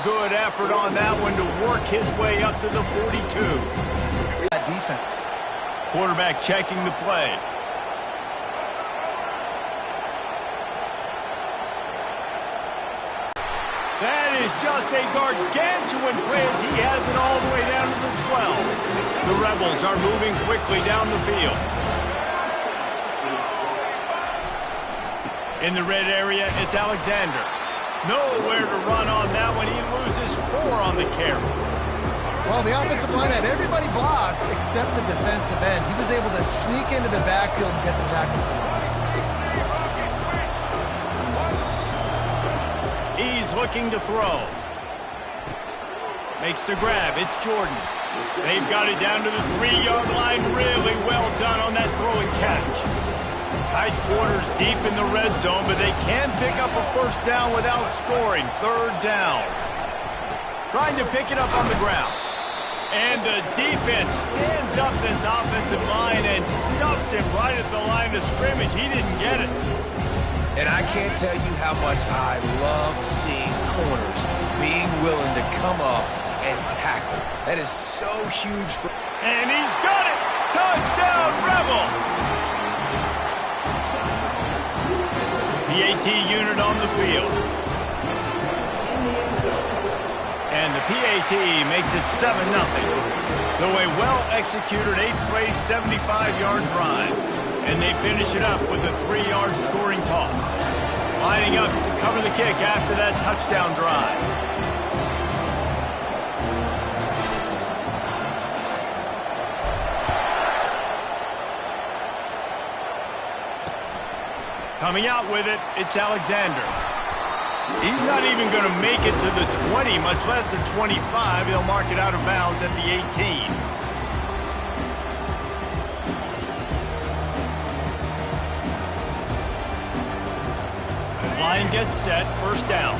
good effort on that one to work his way up to the 42. That defense. Quarterback checking the play. That is just a gargantuan play as he has it all the way down to the 12. The Rebels are moving quickly down the field. In the red area, it's Alexander. Nowhere to run on that one. He loses 4 on the carry. Well, the offensive line had everybody blocked except the defensive end. He was able to sneak into the backfield and get the tackle for loss. He's looking to throw. Makes the grab. It's Jordan. They've got it down to the 3-yard line. Really well done on that throw and catch. Tight quarters deep in the red zone, but they can pick up a first down without scoring. 3rd down. Trying to pick it up on the ground. And the defense stands up this offensive line and stuffs him right at the line of scrimmage. He didn't get it. And I can't tell you how much I love seeing corners being willing to come up and tackle. That is so huge for... And he's got it! Touchdown, Rebels! PAT unit on the field. And the PAT makes it 7-0. So a well-executed 8-play, 75-yard drive. And they finish it up with a 3-yard scoring toss. Lining up to cover the kick after that touchdown drive. Coming out with it, it's Alexander. He's not even going to make it to the 20, much less the 25. He'll mark it out of bounds at the 18. Line gets set, 1st down.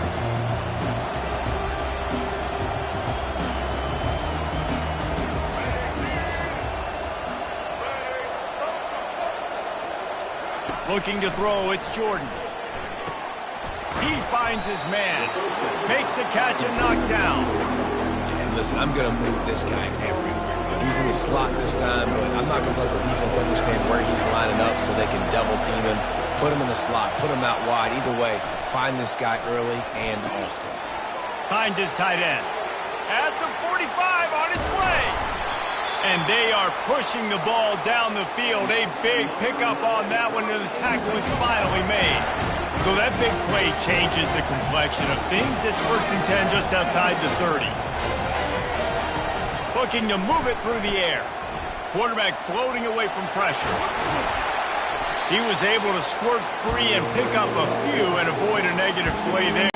Looking to throw, it's Jordan. He finds his man. Makes a catch and knockdown. Yeah, and listen, I'm going to move this guy everywhere. He's in the slot this time, but I'm not going to let the defense understand where he's lining up so they can double team him, put him in the slot, put him out wide. Either way, find this guy early and often. Finds his tight end. At the 45 on its way. And they are pushing the ball down the field. A big pickup on that one, and the tackle is finally made. So that big play changes the complexion of things. It's 1st and 10 just outside the 30. Looking to move it through the air. Quarterback floating away from pressure. He was able to squirt free and pick up a few and avoid a negative play there.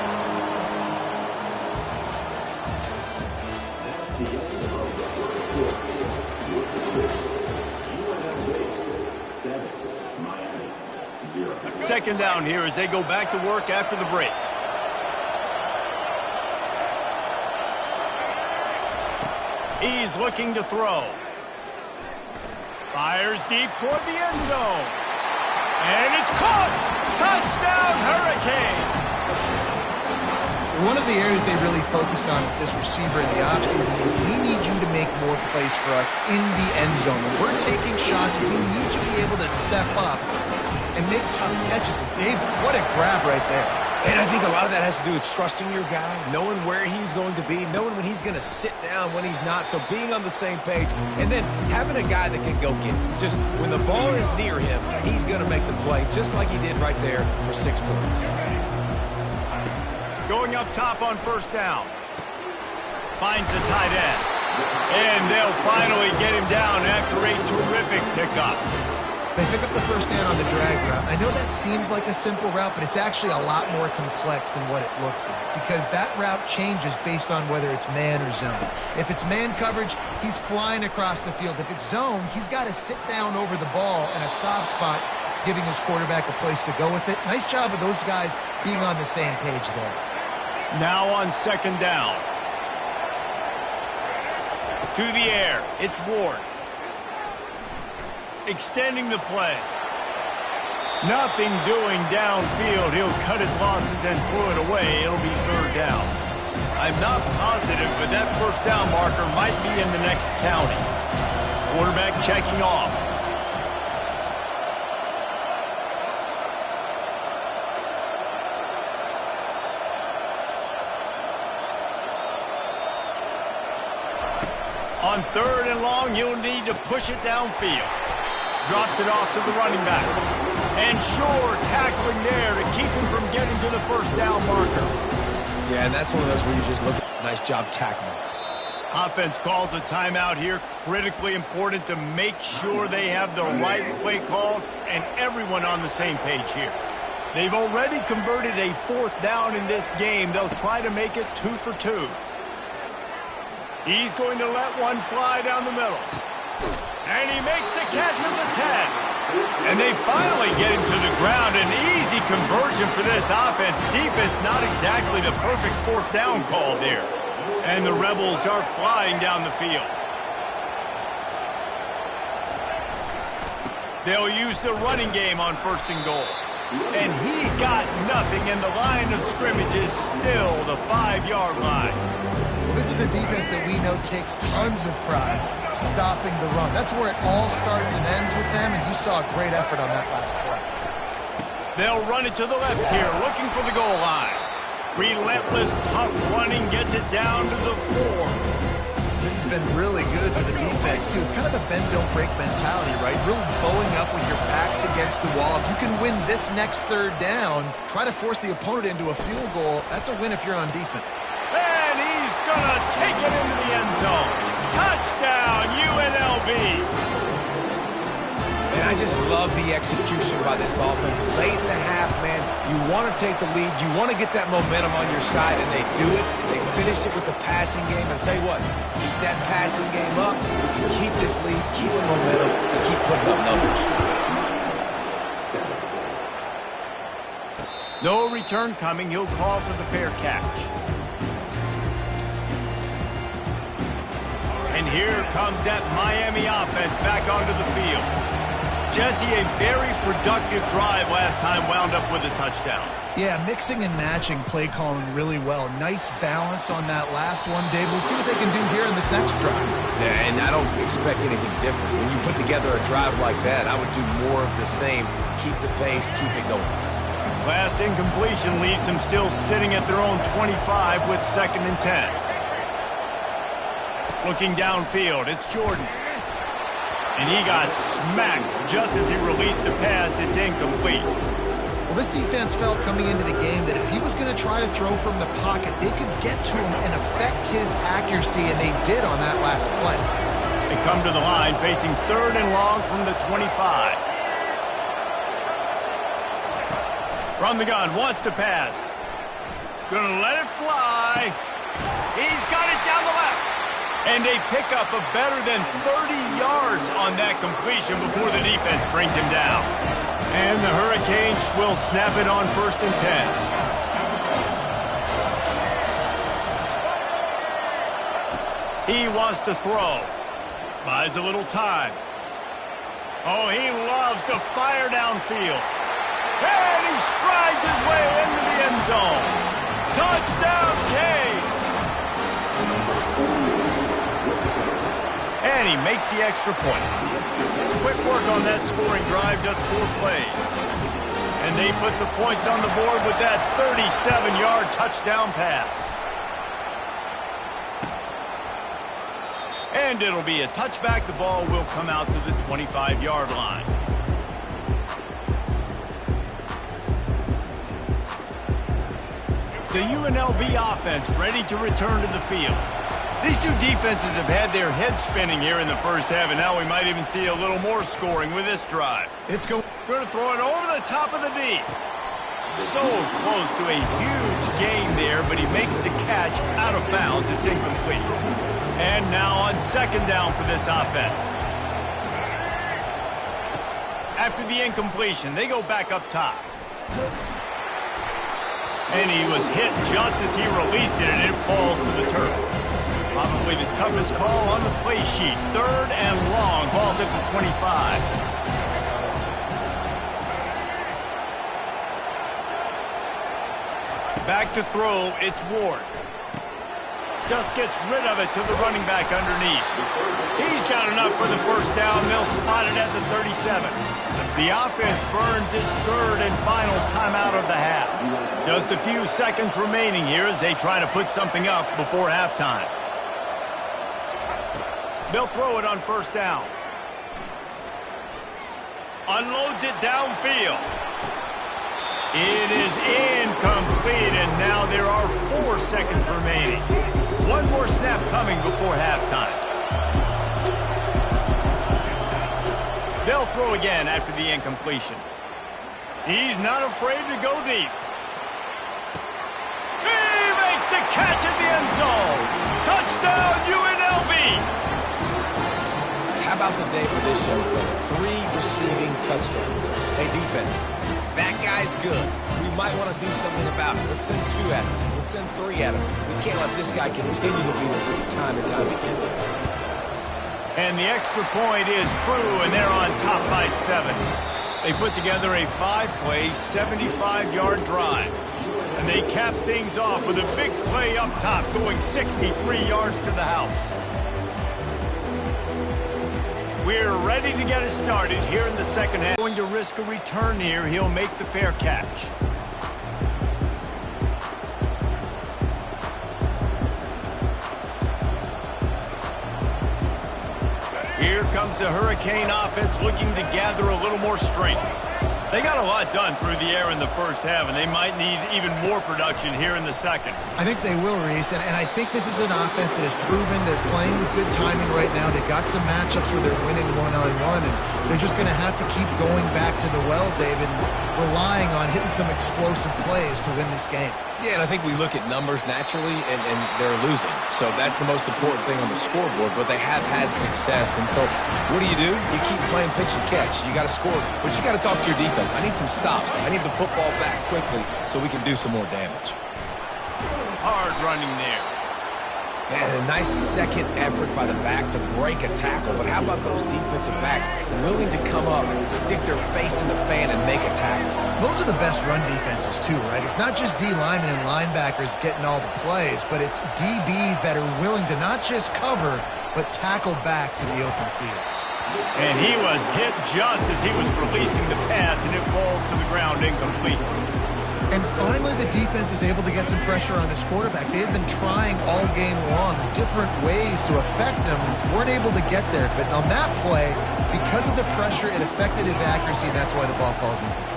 Second down here as they go back to work after the break. He's looking to throw. Fires deep toward the end zone. And it's caught! Touchdown, Hurricane! One of the areas they really focused on with this receiver in the offseason was we need you to make more plays for us in the end zone. When we're taking shots, we need you to be able to step up and make tough catches. And Dave, what a grab right there. And I think a lot of that has to do with trusting your guy, knowing where he's going to be, knowing when he's going to sit down, when he's not, so being on the same page, and then having a guy that can go get it. Just when the ball is near him, he's going to make the play, just like he did right there for 6 points. Going up top on 1st down. Finds the tight end. And they'll finally get him down after a terrific pickup. They pick up the 1st down on the drag route. I know that seems like a simple route, but it's actually a lot more complex than what it looks like because that route changes based on whether it's man or zone. If it's man coverage, he's flying across the field. If it's zone, he's got to sit down over the ball in a soft spot, giving his quarterback a place to go with it. Nice job of those guys being on the same page there. Now on 2nd down. To the air, it's Ward. Extending the play. Nothing doing downfield. He'll cut his losses and throw it away. It'll be 3rd down. I'm not positive, but that first down marker might be in the next county. Quarterback checking off. On 3rd and long, you'll need to push it downfield. Drops it off to the running back. And Shore tackling there to keep him from getting to the first down marker. Yeah, and that's one of those where you just look at nice job tackling. Offense calls a timeout here. Critically important to make sure they have the right play called and everyone on the same page here. They've already converted a 4th down in this game. They'll try to make it 2 for 2. He's going to let one fly down the middle. And he makes the catch at the 10. And they finally get him to the ground. An easy conversion for this offense. Defense not exactly the perfect 4th down call there. And the Rebels are flying down the field. They'll use the running game on 1st and goal. And he got nothing, and the line of scrimmage is still the 5-yard line. Well, this is a defense that we know takes tons of pride stopping the run. That's where it all starts and ends with them, and you saw a great effort on that last play. They'll run it to the left here, looking for the goal line. Relentless, tough running gets it down to the 4. This has been really good for the defense, too. It's kind of a bend-don't-break mentality, right? Really bowing up with your backs against the wall. If you can win this next 3rd down, try to force the opponent into a field goal. That's a win if you're on defense. And he's going to take it into the end zone. Touchdown, UNLV. And I just love the execution by this offense. Late in the half, man, you want to take the lead. You want to get that momentum on your side, and they do it. They finish it with the passing game. And I'll tell you what, keep that passing game up. You keep this lead, keep the momentum, and keep putting up numbers. No return coming. He'll call for the fair catch. And here comes that Miami offense back onto the field. Jesse, a very productive drive last time, wound up with a touchdown. Yeah, mixing and matching play calling really well. Nice balance on that last one, Dave. Let's see what they can do here in this next drive. Yeah, and I don't expect anything different. When you put together a drive like that, I would do more of the same. Keep the pace, keep it going. Last incompletion leaves them still sitting at their own 25 with 2nd and 10. Looking downfield, it's Jordan. And he got smacked just as he released the pass. It's incomplete. Well, this defense felt coming into the game that if he was going to try to throw from the pocket, they could get to him and affect his accuracy, and they did on that last play. They come to the line facing 3rd and long from the 25. From the gun, wants to pass. Gonna let it fly. He's got it down the left. And they pick up a better than 30 yards on that completion before the defense brings him down. And the Hurricanes will snap it on 1st and 10. He wants to throw. Buys a little time. Oh, he loves to fire downfield. And he strides his way into the end zone. Touchdown, Canes! And he makes the extra point. Quick work on that scoring drive, just 4 plays. And they put the points on the board with that 37-yard touchdown pass. And it'll be a touchback. The ball will come out to the 25-yard line. The UNLV offense ready to return to the field. These two defenses have had their heads spinning here in the first half, and now we might even see a little more scoring with this drive. It's going to throw it over the top of the D. So close to a huge gain there, but he makes the catch out of bounds. It's incomplete. And now on 2nd down for this offense. After the incompletion, they go back up top. And he was hit just as he released it, and it falls to the turf. Probably the toughest call on the play sheet. 3rd and long. Ball's at the 25. Back to throw. It's Ward. Just gets rid of it to the running back underneath. He's got enough for the first down. They'll spot it at the 37. The offense burns its third and final timeout of the half. Just a few seconds remaining here as they try to put something up before halftime. They'll throw it on first down. Unloads it downfield. It is incomplete, and now there are 4 seconds remaining. One more snap coming before halftime. They'll throw again after the incompletion. He's not afraid to go deep. He makes the catch at the end zone. Touchdown, UNLV. How about the day for this young fella? 3 receiving touchdowns. Hey, defense, that guy's good. We might want to do something about it. Let's send 2 at him. Let's send 3 at him. We can't let this guy continue to beat us time and time again. And the extra point is true, and they're on top by 7. They put together a 5-play, 75-yard drive. And they cap things off with a big play up top, going 63 yards to the house. We're ready to get it started here in the second half. Going to risk a return here. He'll make the fair catch. Here comes the Hurricane offense looking to gather a little more strength. They got a lot done through the air in the first half, and they might need even more production here in the second. I think they will, Reese, and I think this is an offense that has proven they're playing with good timing right now. They've got some matchups where they're winning one-on-one, and they're just going to have to keep going back to the well, David, and relying on hitting some explosive plays to win this game. Yeah, and I think we look at numbers naturally, and they're losing. So that's the most important thing on the scoreboard, but they have had success. And so what do? You keep playing pitch and catch. You got to score, but you got to talk to your defense. I need some stops. I need the football back quickly so we can do some more damage. Hard running there. And a nice second effort by the back to break a tackle. But how about those defensive backs willing to come up, stick their face in the fan, and make a tackle? Those are the best run defenses, too, right? It's not just D linemen and linebackers getting all the plays, but it's DBs that are willing to not just cover, but tackle backs in the open field. And he was hit just as he was releasing the pass, and it falls to the ground incomplete. And finally, the defense is able to get some pressure on this quarterback. They had been trying all game long different ways to affect him, weren't able to get there. But on that play, because of the pressure, it affected his accuracy, and that's why the ball falls incomplete.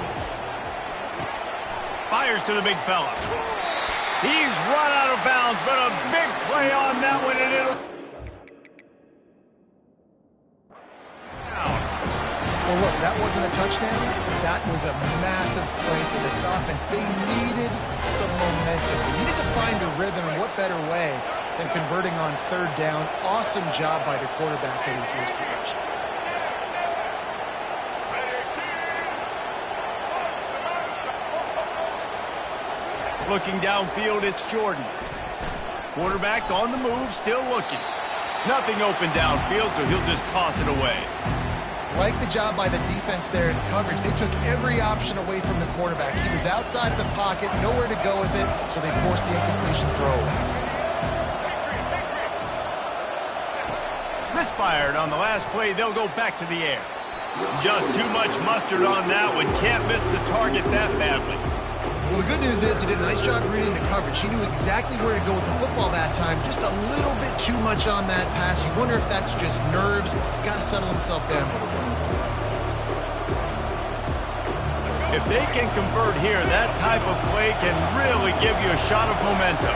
Fires to the big fella. He's run out of bounds, but a big play on that one, and it'll... Well, look, that wasn't a touchdown. That was a massive play for this offense. They needed some momentum. They needed to find a rhythm, and what better way than converting on third down. Awesome job by the quarterback getting to his progression. Looking downfield, it's Jordan. Quarterback on the move, still looking. Nothing open downfield, so he'll just toss it away. Like the job by the defense there in coverage. They took every option away from the quarterback. He was outside of the pocket, nowhere to go with it, so they forced the incompletion throwaway. Misfired on the last play. They'll go back to the air. Just too much mustard on that one. Can't miss the target that badly. Well, the good news is he did a nice job reading the coverage. He knew exactly where to go with the football that time. Just a little bit too much on that pass. You wonder if that's just nerves. He's got to settle himself down a little bit. If they can convert here, that type of play can really give you a shot of momentum.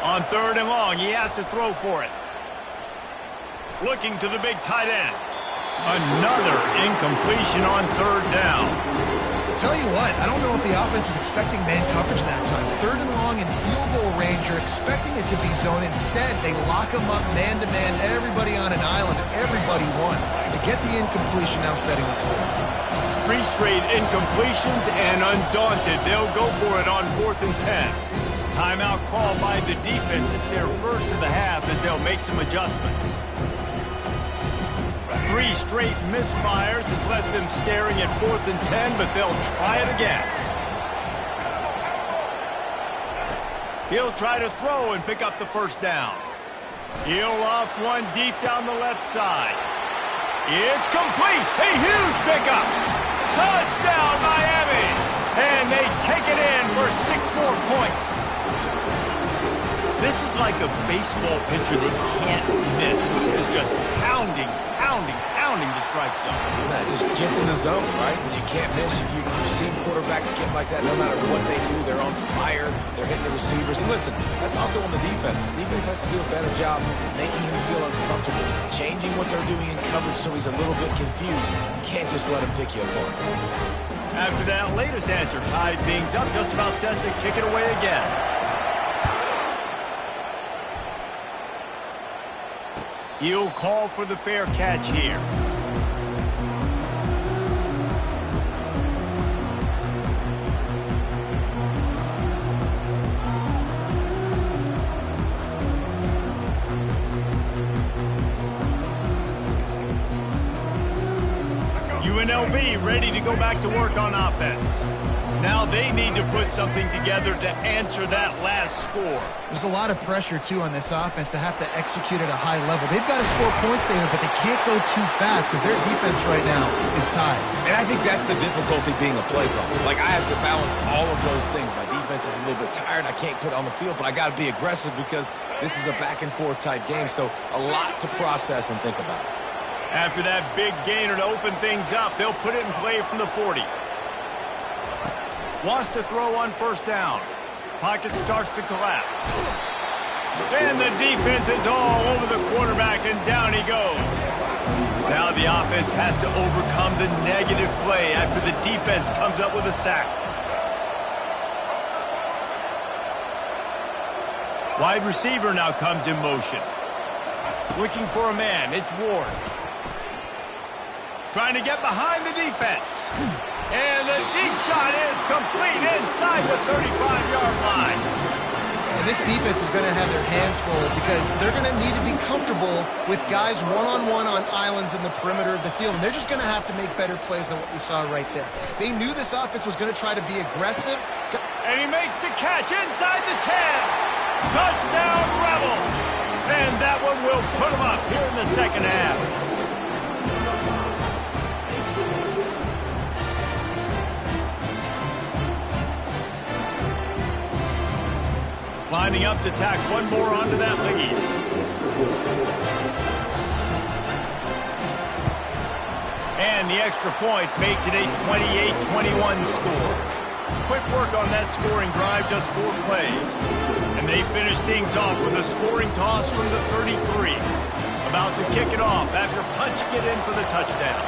On third and long, he has to throw for it. Looking to the big tight end. Another incompletion on third down. Tell you what, I don't know if the offense was expecting man coverage that time. Third and long in field goal range, you're expecting it to be zone. Instead, they lock them up man-to-man, everybody on an island, and everybody won. They get the incompletion, now setting up for it. 3 straight incompletions, and undaunted, they'll go for it on 4th and 10. Timeout call by the defense. It's their first of the half as they'll make some adjustments. 3 straight misfires has left them staring at 4th and 10, but they'll try it again. He'll try to throw and pick up the first down. He'll off one deep down the left side. It's complete. A huge pickup. Touchdown, Miami. And they take it in for 6 more points. This is like a baseball pitcher that can't miss. He is just pounding the strike zone. Yeah, it just gets in the zone, right? When you can't miss, you've seen quarterbacks get like that no matter what they do. They're on fire. They're hitting the receivers. And listen, that's also on the defense. The defense has to do a better job making him feel uncomfortable, changing what they're doing in coverage so he's a little bit confused. You can't just let him pick you apart. After that latest answer tied things up, just about set to kick it away again. He'll call for the fair catch here. UNLV ready to go back to work on offense. Now they need to put something together to answer that last score. There's a lot of pressure, too, on this offense to have to execute at a high level. They've got to score points there, but they can't go too fast because their defense right now is tied. And I think that's the difficulty being a play caller. Like, I have to balance all of those things. My defense is a little bit tired. I can't put it on the field, but I got to be aggressive because this is a back-and-forth type game, so a lot to process and think about. After that big gainer to open things up, they'll put it in play from the 40. Wants to throw on first down. Pocket starts to collapse. And the defense is all over the quarterback, and down he goes. Now the offense has to overcome the negative play after the defense comes up with a sack. Wide receiver now comes in motion. Looking for a man. It's Ward. Trying to get behind the defense. And the deep shot is complete inside the 35-yard line. And this defense is going to have their hands full because they're going to need to be comfortable with guys one-on-one on islands in the perimeter of the field. And they're just going to have to make better plays than what we saw right there. They knew this offense was going to try to be aggressive. And he makes the catch inside the 10. Touchdown, Rebels. And that one will put them up here in the second half. Lining up to tack one more onto that lead. And the extra point makes it a 28-21 score. Quick work on that scoring drive, just 4 plays. And they finish things off with a scoring toss from the 33. About to kick it off after punching it in for the touchdown.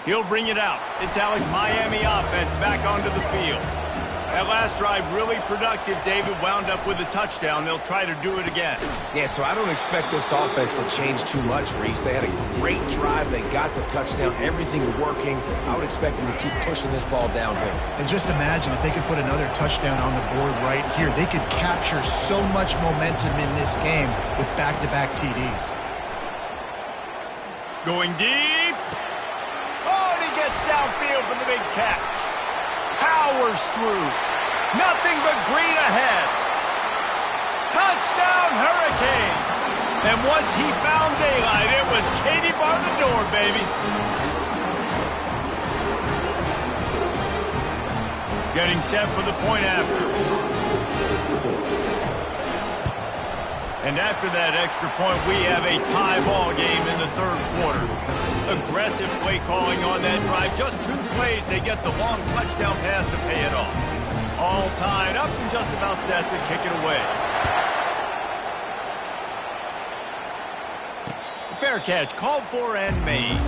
He'll bring it out. It's Alec Miami offense back onto the field. That last drive really productive. David wound up with a touchdown. They'll try to do it again. Yeah, so I don't expect this offense to change too much, Reese. They had a great drive. They got the touchdown. Everything working. I would expect them to keep pushing this ball downhill. And just imagine if they could put another touchdown on the board right here. They could capture so much momentum in this game with back-to-back TDs. Going deep. Oh, and he gets downfield for the big catch. Powers through. Nothing but green ahead. Touchdown, Hurricane. And once he found daylight, it was Katie bar the door, baby. Getting set for the point after. And after that extra point, we have a tie ball game in the third quarter. Aggressive play calling on that drive. Just 2 plays, they get the long touchdown pass to pay it off. All tied up and just about set to kick it away. Fair catch called for and made.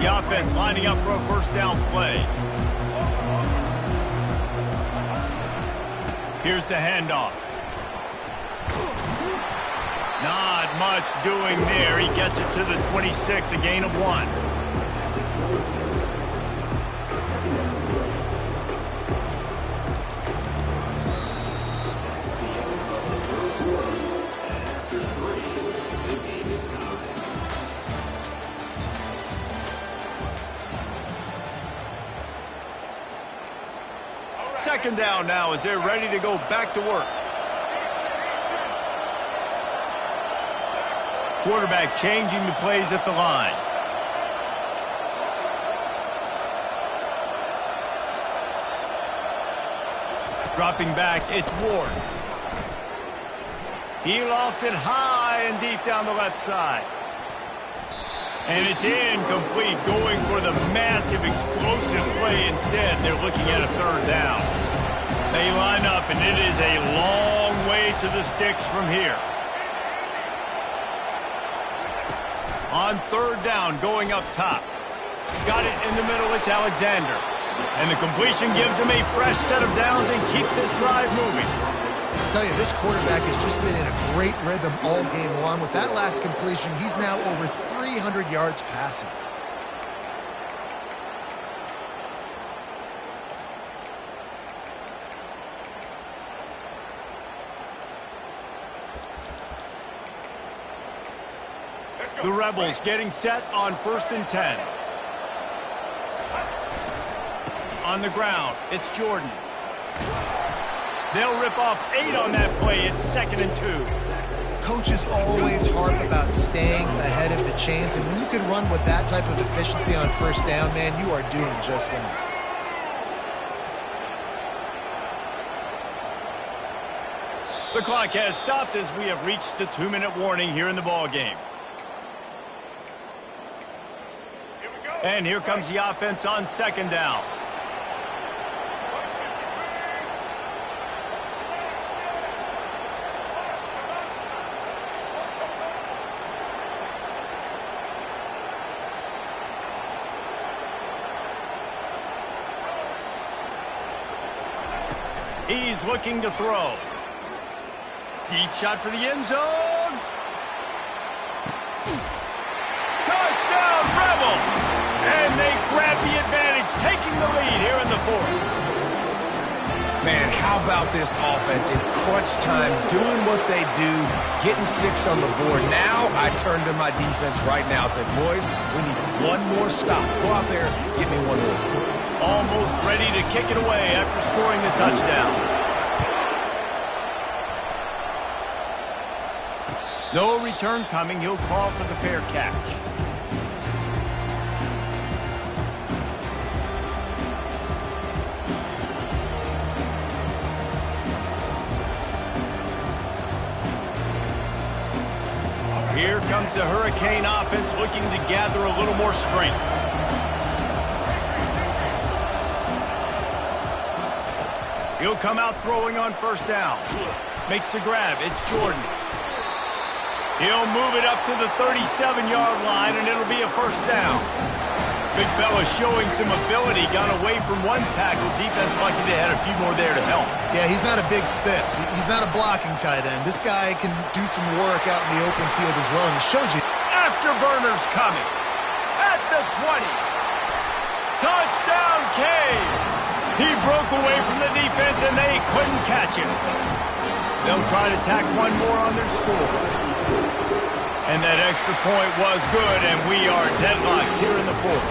The offense lining up for a first down play. Here's the handoff. Not much doing there. He gets it to the 26, a gain of 1. second down now as they're ready to go back to work. Quarterback changing the plays at the line. Dropping back, it's Ward. He lofts it high and deep down the left side. And it's incomplete, going for the massive explosive play instead. They're looking at a third down. They line up, and it is a long way to the sticks from here. On third down, going up top. Got it in the middle, it's Alexander. And the completion gives him a fresh set of downs and keeps this drive moving. I tell you, this quarterback has just been in a great rhythm all game long. With that last completion, he's now over 300 yards passing. The Rebels getting set on 1st and 10. On the ground, it's Jordan. They'll rip off 8 on that play. It's 2nd and 2. Coaches always harp about staying ahead of the chains, and when you can run with that type of efficiency on first down, man, you are doing just that. The clock has stopped as we have reached the 2-minute warning here in the ball game. And here comes the offense on 2nd down. He's looking to throw. Deep shot for the end zone. Touchdown, Rebels! And they grab the advantage, taking the lead here in the 4th. Man, how about this offense in crunch time, doing what they do, getting 6 on the board. Now I turn to my defense right now and say, boys, we need one more stop. Go out there, get me one more. Almost ready to kick it away after scoring the touchdown. No return coming. He'll call for the fair catch. Here comes the Hurricane offense looking to gather a little more strength. He'll come out throwing on 1st down. Makes the grab. It's Jordan. He'll move it up to the 37-yard line, and it'll be a 1st down. Big fella showing some ability. Got away from one tackle. Defense lucky they had a few more there to help. Yeah, he's not a big stiff. He's not a blocking tight end. This guy can do some work out in the open field as well, and he showed you. Afterburners coming. At the 20. Touchdown, Caves! He broke away from the defense, and they couldn't catch him. They'll try to tack one more on their score. And that extra point was good, and we are deadlocked here in the 4th.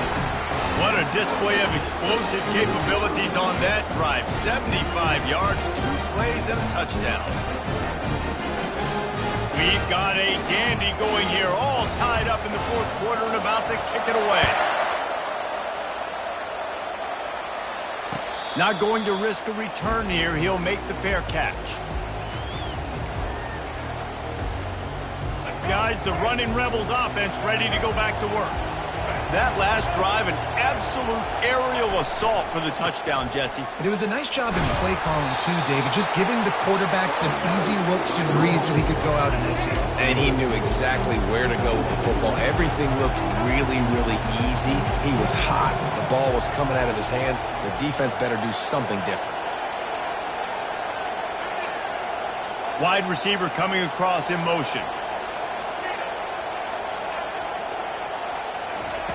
What a display of explosive capabilities on that drive. 75 yards, 2 plays, and a touchdown. We've got a dandy going here, all tied up in the 4th quarter and about to kick it away. Not going to risk a return here. He'll make the fair catch. Guys, the running Rebels offense ready to go back to work. That last drive, an absolute aerial assault for the touchdown, Jesse. And it was a nice job in play calling too, David, just giving the quarterback some easy looks and reads so he could go out and execute. And he knew exactly where to go with the football. Everything looked really, really easy. He was hot. The ball was coming out of his hands. The defense better do something different. Wide receiver coming across in motion.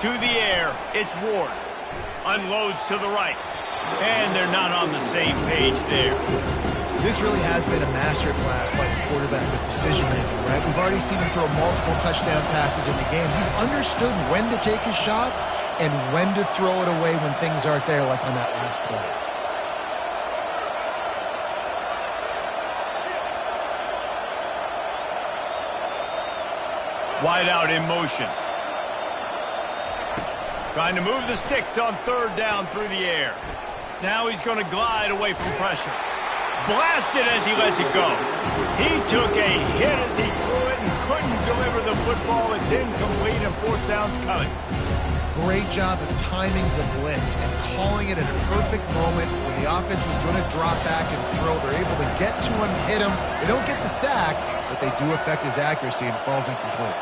To the air, it's Ward. Unloads to the right. And they're not on the same page there. This really has been a masterclass by the quarterback with decision-making, right? We've already seen him throw multiple touchdown passes in the game. He's understood when to take his shots and when to throw it away when things aren't there, like on that last play. Wide out in motion. Trying to move the sticks on third down through the air. Now he's going to glide away from pressure. Blasted as he lets it go. He took a hit as he threw it and couldn't deliver the football. It's incomplete and fourth down's coming. Great job of timing the blitz and calling it at a perfect moment when the offense was going to drop back and throw. They're able to get to him, hit him. They don't get the sack, but they do affect his accuracy and falls incomplete.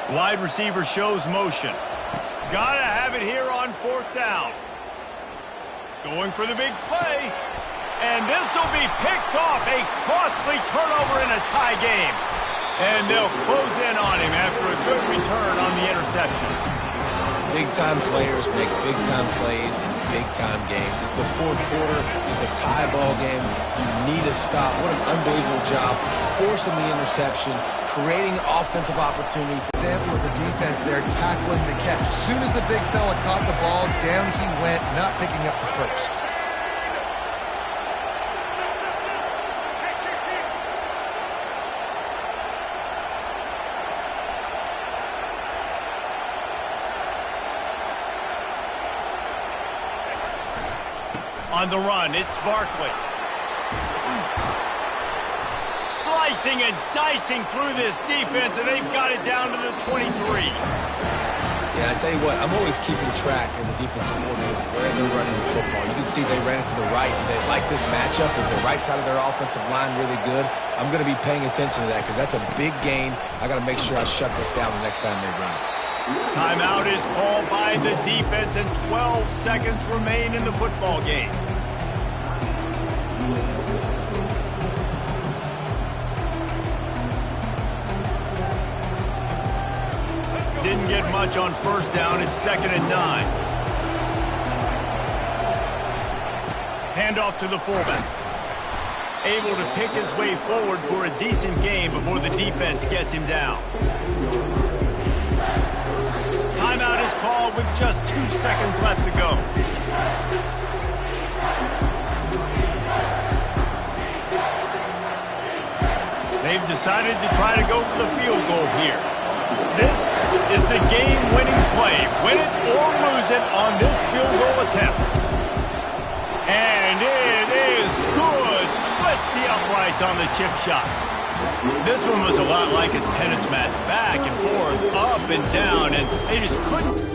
Wide receiver shows motion. Gotta have it here on fourth down. Going for the big play. And this will be picked off. A costly turnover in a tie game. And they'll close in on him after a good return on the interception. Big-time players make big-time plays in big-time games. It's the fourth quarter. It's a tie ball game. You need a stop. What an unbelievable job forcing the interception, creating offensive opportunity. Example of the defense there tackling the catch. As soon as the big fella caught the ball, down he went, not picking up the first. On the run, it's Barkley. Slicing and dicing through this defense, and they've got it down to the 23. Yeah, I tell you what, I'm always keeping track as a defensive coordinator where they're running the football. You can see they ran it to the right. Do they like this matchup? Is the right side of their offensive line really good? I'm going to be paying attention to that because that's a big gain. I got to make sure I shut this down the next time they run it. Timeout is called by the defense, and 12 seconds remain in the football game. Didn't get much on first down. It's 2nd and 9. Handoff to the fullback. Able to pick his way forward for a decent game before the defense gets him down. Timeout is called with just 2 seconds left to go. They've decided to try to go for the field goal here. This is the game-winning play. Win it or lose it on this field goal attempt. And it is good. Splits the uprights on the chip shot. This one was a lot like a tennis match. Back and forth, up and down, and they just couldn't.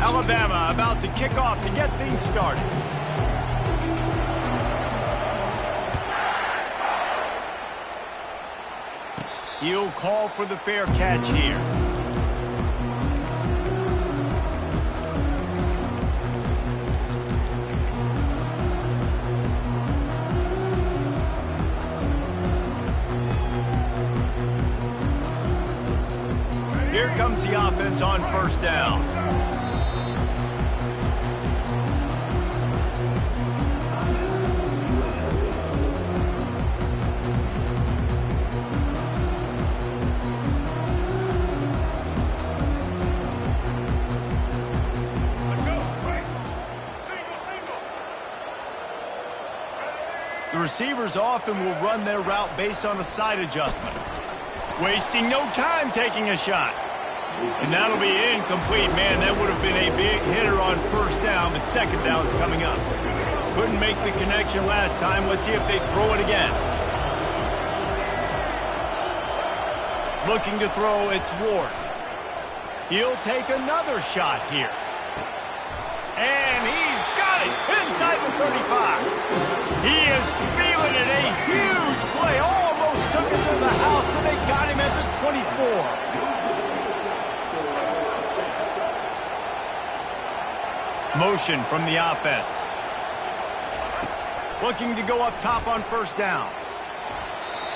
Alabama about to kick off to get things started. He'll call for the fair catch here. Here comes the offense on first down. The receivers often will run their route based on a side adjustment. Wasting no time taking a shot. And that'll be incomplete. Man, that would have been a big hitter on first down, but second down's coming up. Couldn't make the connection last time. Let's see if they throw it again. Looking to throw, it's Ward. He'll take another shot here. And he's got it inside the 35. He is feeling it. A huge play. Almost took it to the house, but they got him at the 24. Motion from the offense. Looking to go up top on first down.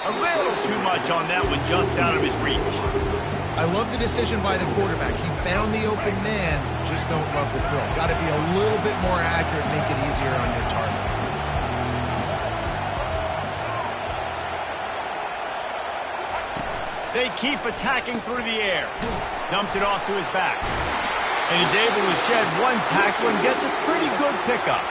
A little too much on that one, just out of his reach. I love the decision by the quarterback. He found the open man, just don't love the throw. Got to be a little bit more accurate, make it easier on your target. They keep attacking through the air. Dumped it off to his back. And he's able to shed one tackle and gets a pretty good pickup.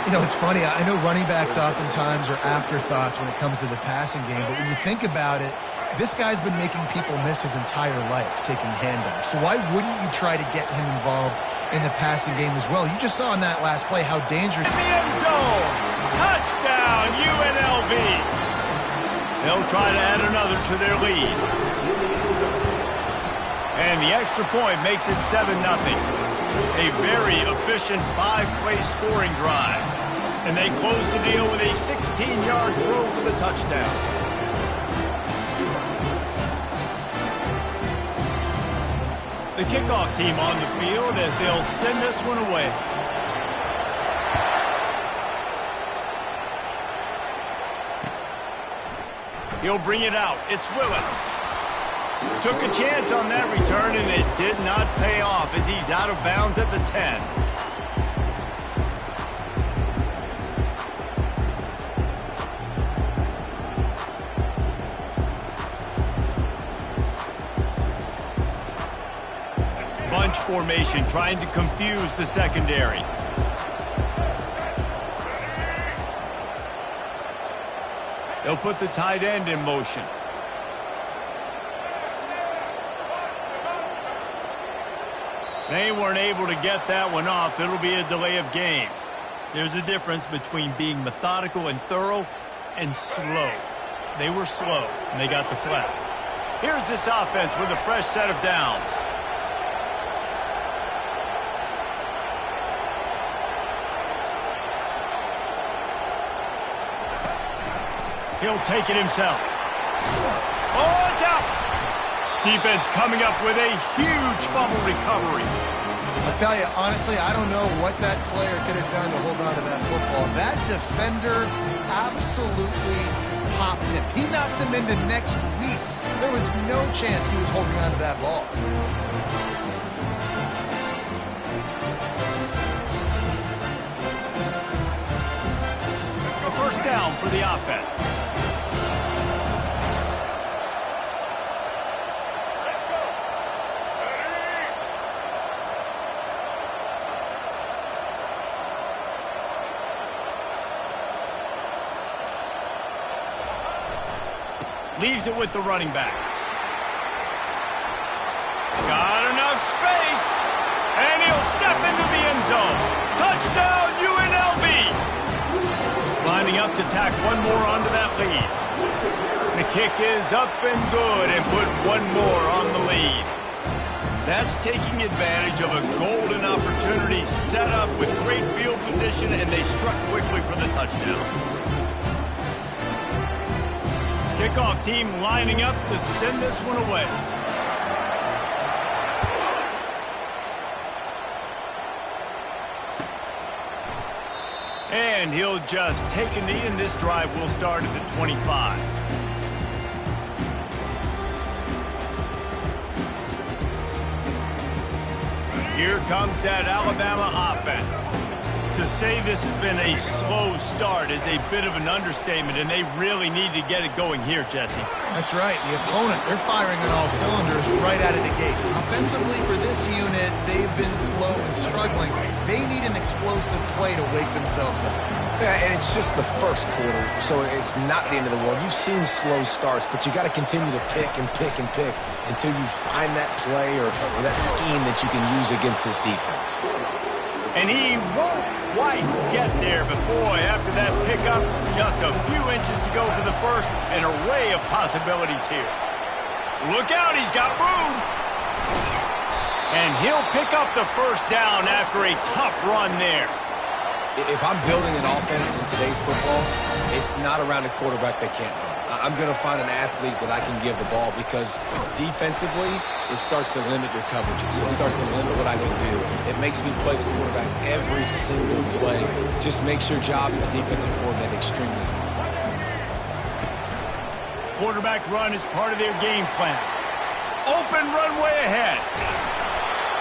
You know, it's funny. I know running backs oftentimes are afterthoughts when it comes to the passing game, but when you think about it, this guy's been making people miss his entire life taking handoffs. So why wouldn't you try to get him involved in the passing game as well? You just saw in that last play how dangerous. In the end zone. Touchdown, UNLV. They'll try to add another to their lead. And the extra point makes it 7-0. A very efficient 5-play scoring drive. And they close the deal with a 16-yard throw for the touchdown. The kickoff team on the field as they'll send this one away. He'll bring it out. It's Willis. Took a chance on that return, and it did not pay off as he's out of bounds at the 10. Bunch formation, trying to confuse the secondary. They'll put the tight end in motion. They weren't able to get that one off. It'll be a delay of game. There's a difference between being methodical and thorough and slow. They were slow, and they got the flag. Here's this offense with a fresh set of downs. He'll take it himself. Oh, it's out! Defense coming up with a huge fumble recovery. I'll tell you, honestly, I don't know what that player could have done to hold on to that football. That defender absolutely popped him. He knocked him into next week. There was no chance he was holding on to that ball. A first down for the offense. Leaves it with the running back. Got enough space. And he'll step into the end zone. Touchdown, UNLV. Lining up to tack one more onto that lead. The kick is up and good and put one more on the lead. That's taking advantage of a golden opportunity set up with great field position, and they struck quickly for the touchdown. Kickoff team lining up to send this one away. And he'll just take a knee, and this drive will start at the 25. Here comes that Alabama offense. To say this has been a slow start is a bit of an understatement, and they really need to get it going here, Jesse. That's right. The opponent, they're firing on all cylinders right out of the gate. Offensively for this unit, they've been slow and struggling. They need an explosive play to wake themselves up. Yeah, and it's just the first quarter, so it's not the end of the world. You've seen slow starts, but you got to continue to pick and pick and pick until you find that play or that scheme that you can use against this defense. And he won't quite get there, but boy, after that pickup, just a few inches to go for the first, an array of possibilities here. Look out, he's got room. And he'll pick up the first down after a tough run there. If I'm building an offense in today's football, it's not around a quarterback that can't run. I'm going to find an athlete that I can give the ball because defensively, it starts to limit your coverages. It starts to limit what I can do. It makes me play the quarterback every single play. Just makes your job as a defensive coordinator extremely hard. Quarterback run is part of their game plan. Open runway ahead.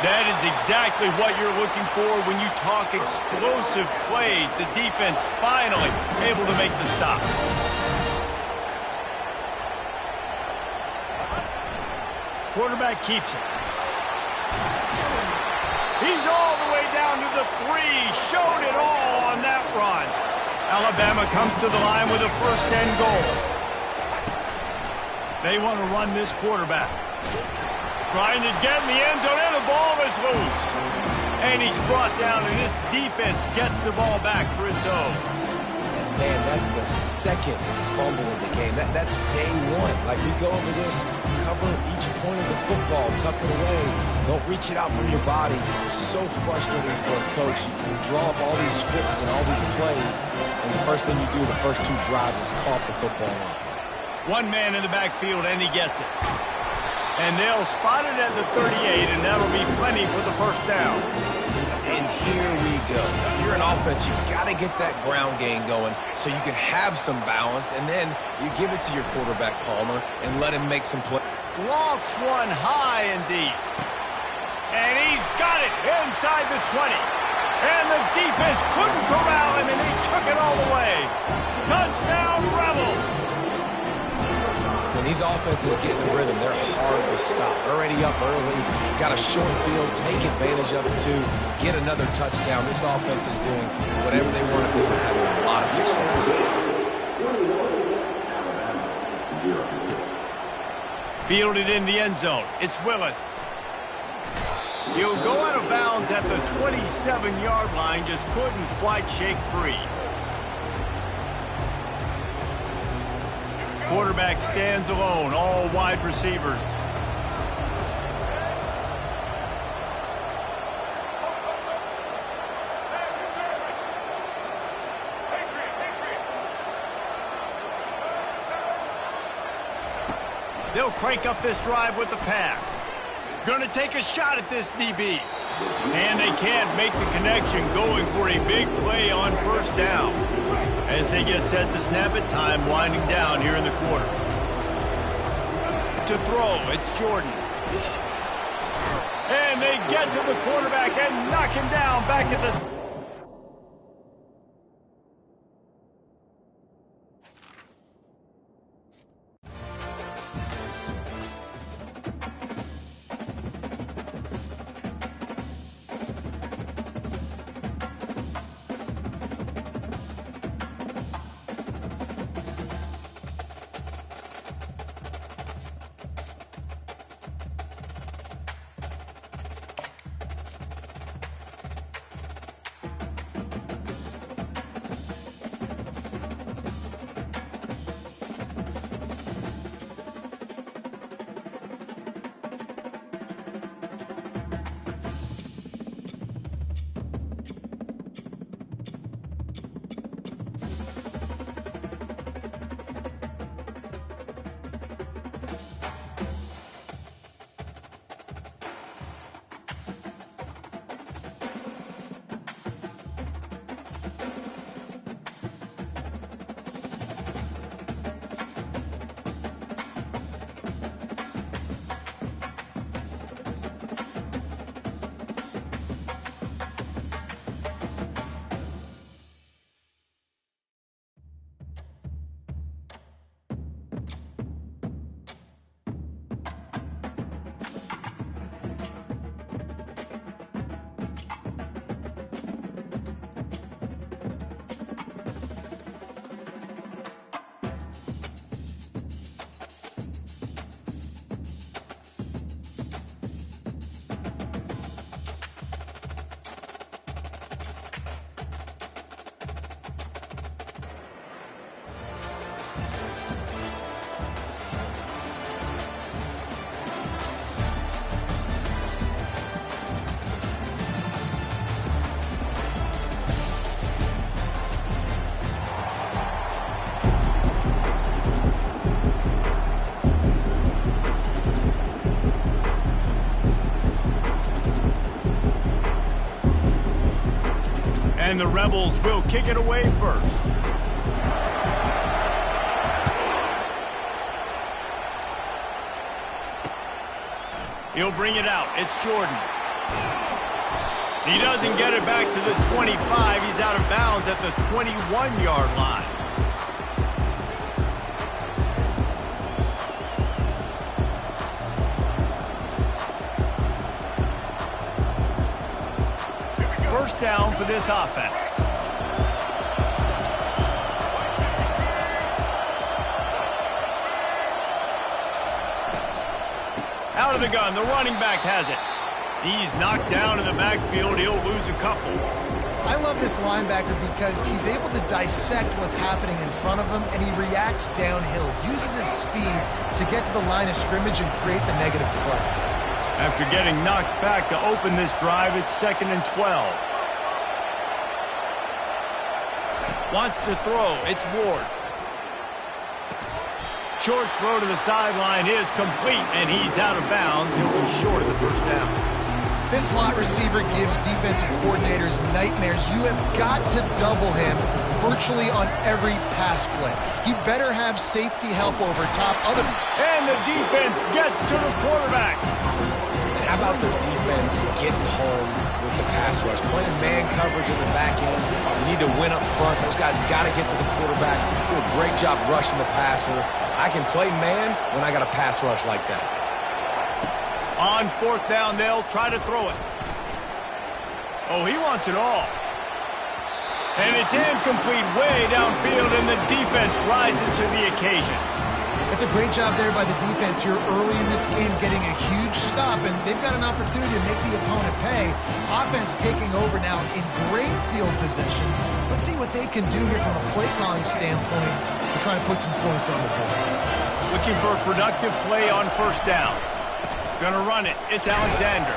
That is exactly what you're looking for when you talk explosive plays. The defense finally able to make the stop. Quarterback keeps it. He's all the way down to the 3. Showed it all on that run. Alabama comes to the line with a first and goal. They want to run this quarterback. Trying to get in the end zone, and the ball is loose. And he's brought down, and this defense gets the ball back for its own. And man, that's the second fumble of the game. That's day one. Like, we go over this, cover each point of the football, tuck it away. Don't reach it out from your body. So frustrating for a coach. You draw up all these scripts and all these plays, and the first thing you do the first 2 drives is cough the football up. One man in the backfield, and he gets it. And they'll spot it at the 38, and that'll be plenty for the first down. And here we go. If you're an offense, you've got to get that ground game going so you can have some balance, and then you give it to your quarterback, Palmer, and let him make some plays. Lofts one high and deep. And he's got it inside the 20. And the defense couldn't corral him, and he took it all the way. Touchdown, Rebels! When these offenses get in a rhythm, they're hard to stop. Already up early, got a short field, take advantage of it too, get another touchdown. This offense is doing whatever they want to do and having a lot of success. Fielded in the end zone. It's Willis. He'll go out of bounds at the 27-yard line, just couldn't quite shake free. Quarterback stands alone, all wide receivers. They'll crank up this drive with the pass. Gonna take a shot at this DB. And they can't make the connection, going for a big play on first down. As they get set to snap it, time winding down here in the quarter. To throw, it's Jordan. And they get to the quarterback and knock him down back at the... And the Rebels will kick it away first. He'll bring it out. It's Jordan. He doesn't get it back to the 25. He's out of bounds at the 21-yard line. First down for this offense. Out of the gun, the running back has it. He's knocked down in the backfield. He'll lose a couple. I love this linebacker because he's able to dissect what's happening in front of him, and he reacts downhill, uses his speed to get to the line of scrimmage and create the negative play. After getting knocked back to open this drive, it's 2nd and 12. Wants to throw. It's Ward. Short throw to the sideline is complete, and he's out of bounds. He'll be short of the first down. This slot receiver gives defensive coordinators nightmares. You have got to double him virtually on every pass play. He better have safety help over top. And the defense gets to the quarterback. And how about the defense getting home with the pass rush? Playing man coverage in the back end. You need to win up front. Those guys got to get to the quarterback. Do a great job rushing the passer. I can play man when I got a pass rush like that. On 4th down, they'll try to throw it. Oh, he wants it all. And it's incomplete way downfield, and the defense rises to the occasion. It's a great job there by the defense here early in this game, getting a huge stop, and they've got an opportunity to make the opponent pay. Offense taking over now in great field position. Let's see what they can do here from a play calling standpoint to try to put some points on the board. Looking for a productive play on 1st down. Gonna run it. It's Alexander.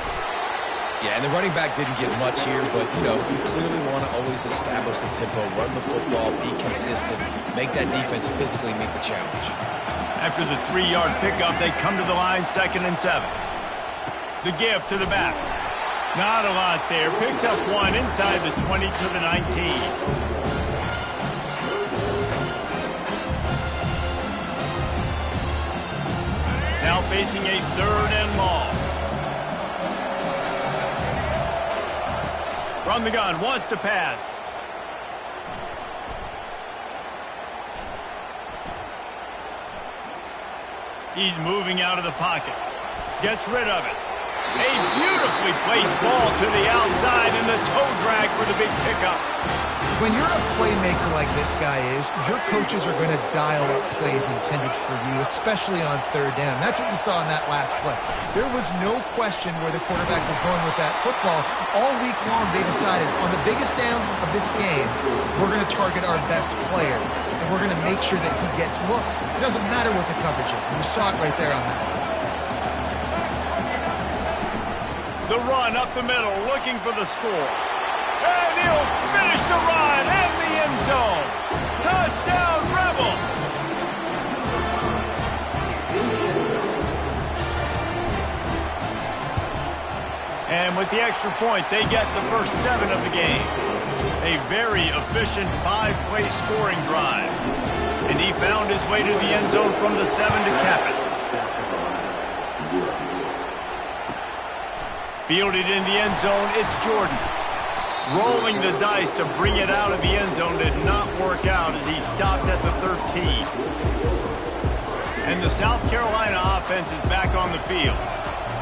Yeah, and the running back didn't get much here, but, you clearly want to always establish the tempo, run the football, be consistent, make that defense physically meet the challenge. After the 3-yard pickup, they come to the line 2nd and 7. The give to the back. Not a lot there. Picks up one inside the 20 to the 19. Now facing a 3rd and long. From the gun, wants to pass. He's moving out of the pocket. Gets rid of it. A beautifully placed ball to the outside, and the toe drag for the big pickup. When you're a playmaker like this guy is, your coaches are going to dial up plays intended for you, especially on 3rd down. That's what you saw in that last play. There was no question where the quarterback was going with that football. All week long, they decided on the biggest downs of this game, we're going to target our best player, and we're going to make sure that he gets looks. It doesn't matter what the coverage is, and you saw it right there on that. The run up the middle, looking for the score. And he'll finish the run and the end zone. Touchdown, Rebels! And with the extra point, they get the first 7 of the game. A very efficient 5-play scoring drive. And he found his way to the end zone from the 7 to cap it. Fielded in the end zone, it's Jordan. Rolling the dice to bring it out of the end zone did not work out as he stopped at the 13. And the South Carolina offense is back on the field.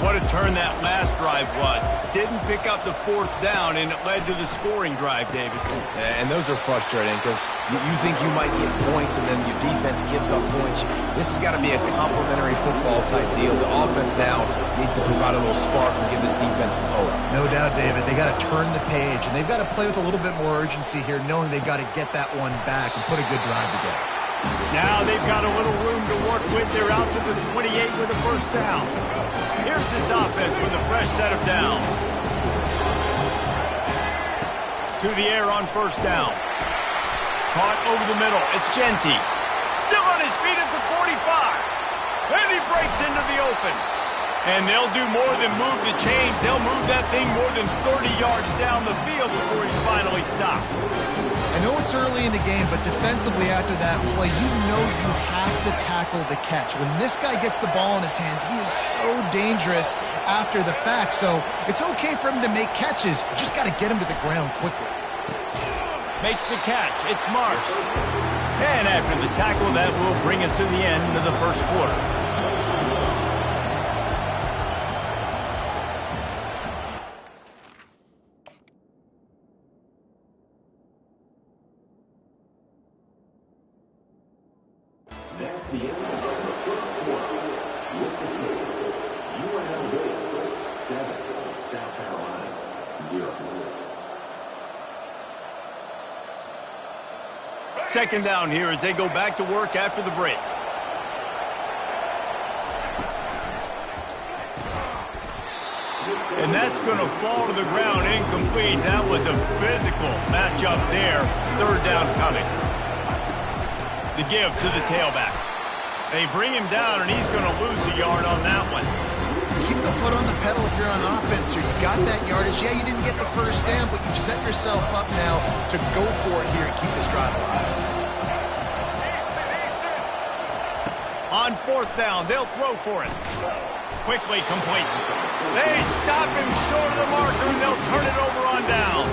What a turn that last drive was. Didn't pick up the 4th down, and it led to the scoring drive, David. And those are frustrating because you think you might get points, and then your defense gives up points. This has got to be a complementary football type deal. The offense now needs to provide a little spark and give this defense some hope. No doubt, David. They got to turn the page, and they've got to play with a little bit more urgency here, knowing they've got to get that one back and put a good drive together. Now they've got a little room to work with. They're out to the 28 with a first down. Here's this offense with a fresh set of downs. To the air on first down. Caught over the middle. It's Genty. Still on his feet at the 45. And he breaks into the open. And they'll do more than move the chains. They'll move that thing more than 30 yards down the field before he's finally stopped. I know it's early in the game, but defensively after that play, you know you have to tackle the catch. When this guy gets the ball in his hands, he is so dangerous after the fact. So it's okay for him to make catches. You just got to get him to the ground quickly. Makes the catch. It's Marsh. And after the tackle, that will bring us to the end of the first quarter. That's the end of the first quarter. With the score, UNLV 7, South Carolina 0. Second down here as they go back to work after the break. And that's going to fall to the ground incomplete. That was a physical matchup there. Third down coming. The give to the tailback. They bring him down, and he's going to lose a yard on that one. Keep the foot on the pedal if you're on offense here. You got that yardage. Yeah, you didn't get the first down, but you've set yourself up now to go for it here and keep this drive alive. On fourth down, they'll throw for it. Quickly complete. They stop him short of the marker, and they'll turn it over on down.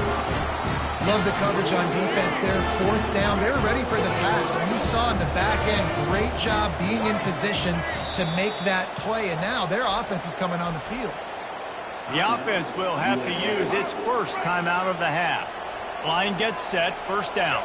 Love the coverage on defense there. Fourth down, they're ready for the pass. And you saw in the back end, great job being in position to make that play. And now their offense is coming on the field. The offense will have to use its first timeout of the half. Line gets set, first down.